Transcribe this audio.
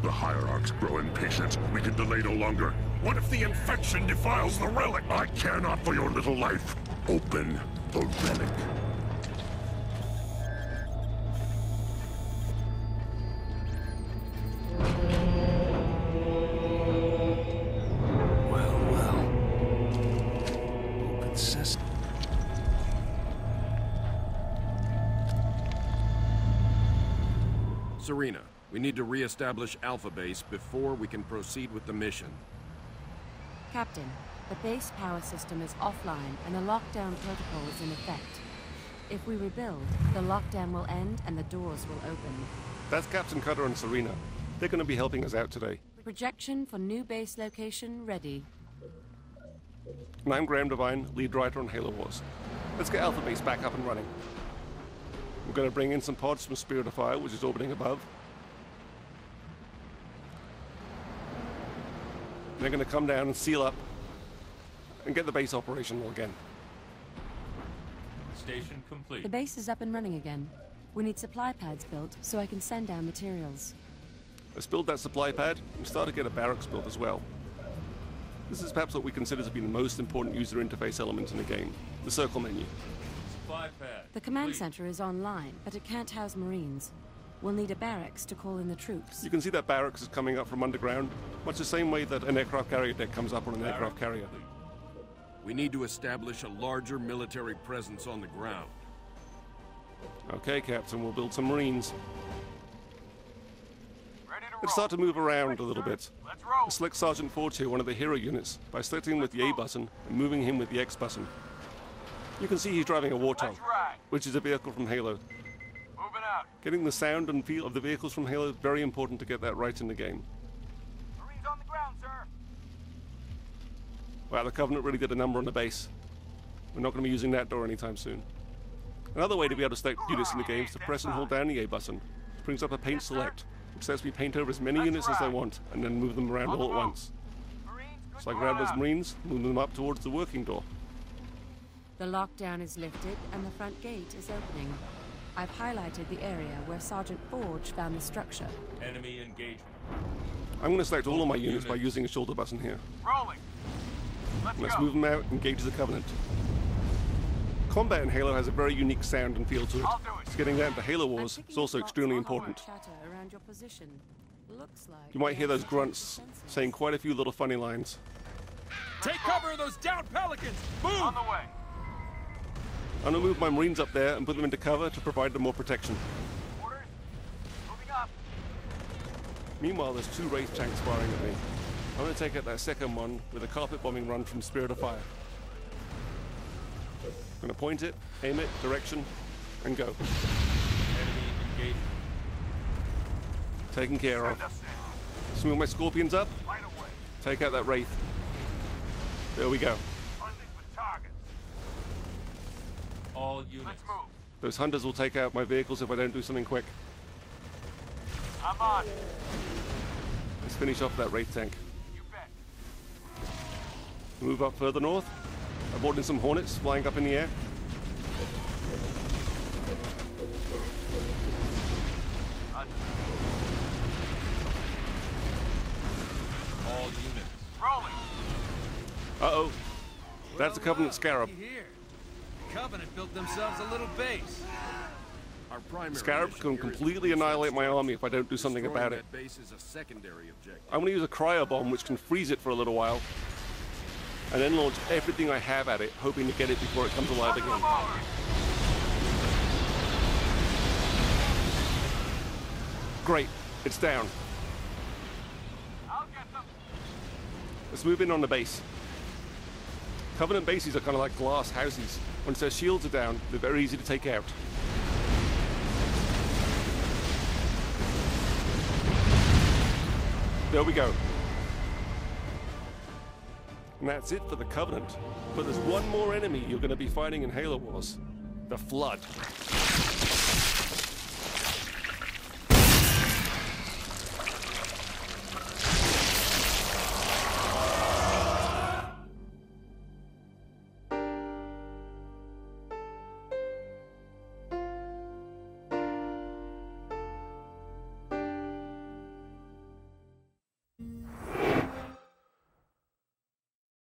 The hierarchs grow impatient. We can delay no longer. What if the infection defiles the relic? I care not for your little life. Open the relic. Serena, we need to re-establish Alpha Base before we can proceed with the mission. Captain, the base power system is offline and a lockdown protocol is in effect. If we rebuild, the lockdown will end and the doors will open. That's Captain Cutter and Serena. They're going to be helping us out today. Projection for new base location ready. And I'm Graham Devine, lead writer on Halo Wars. Let's get Alpha Base back up and running. We're going to bring in some pods from Spirit of Fire, which is orbiting above. And they're going to come down and seal up and get the base operational again. Station complete. The base is up and running again. We need supply pads built so I can send down materials. Let's build that supply pad and start to get a barracks built as well. This is perhaps what we consider to be the most important user interface element in the game, the circle menu. Supply pad. The command complete. center is online, but it can't house Marines. We'll need a barracks to call in the troops. You can see that barracks is coming up from underground, much the same way that an aircraft carrier deck comes up on an aircraft carrier. We need to establish a larger military presence on the ground. Okay, Captain, we'll build some Marines. Ready to Let's start to move around a little bit. Let's roll. Select Sergeant 4-2, one of the hero units, by selecting him with the A button and moving him with the X button. You can see he's driving a Warthog, Let's ride. which is a vehicle from Halo. Moving out. Getting the sound and feel of the vehicles from Halo is very important to get that right in the game. Marines on the ground, sir. Wow, the Covenant really did a number on the base. We're not going to be using that door anytime soon. Another way to be able to select units in the game is to press and hold down the A button. It brings up a paint select, which lets me paint over as many units as I want, and then move them around all at once. Marines, good So I grab those job. Marines, move them up towards the working door. The lockdown is lifted and the front gate is opening. I've highlighted the area where Sergeant Forge found the structure. Enemy engagement. I'm going to select all of my units by using a shoulder button here. Rolling. Let's go. move them out and engage the Covenant. Combat in Halo has a very unique sound and feel to it. I'll do it. So getting that into Halo I'm Wars picking is also up lots extremely of important. chatter around your position. Looks like You might hear those there's grunts sensors. saying quite a few little funny lines. Take cover of those down pelicans! Move! On the way. I'm going to move my Marines up there and put them into cover to provide them more protection. Orders. Moving up. Meanwhile, there's two Wraith tanks firing at me. I'm going to take out that second one with a carpet bombing run from Spirit of Fire. I'm going to point it, aim it, direction, and go. Enemy engagement. Taken care Send of. us in. Let's move my Scorpions up, Right away. take out that Wraith. There we go. Hunting with targets. All units. Let's move. Those hunters will take out my vehicles if I don't do something quick. I'm on. Let's finish off that Wraith tank. You bet. Move up further north. I brought in some Hornets flying up in the air. All units. Rolling. Uh-oh. That's a Covenant Scarab. Here. Covenant built themselves a little base. Our primary Scarab mission can here is completely annihilate my army if I don't do something destroying about it. that base is a secondary objective. I'm going to use a cryo bomb which can freeze it for a little while, and then launch everything I have at it, hoping to get it before it comes alive again. Great, it's down. I'll get them. Let's move in on the base. Covenant bases are kind of like glass houses. Once their shields are down, they're very easy to take out. There we go. And that's it for the Covenant. But there's one more enemy you're going to be fighting in Halo Wars. The Flood.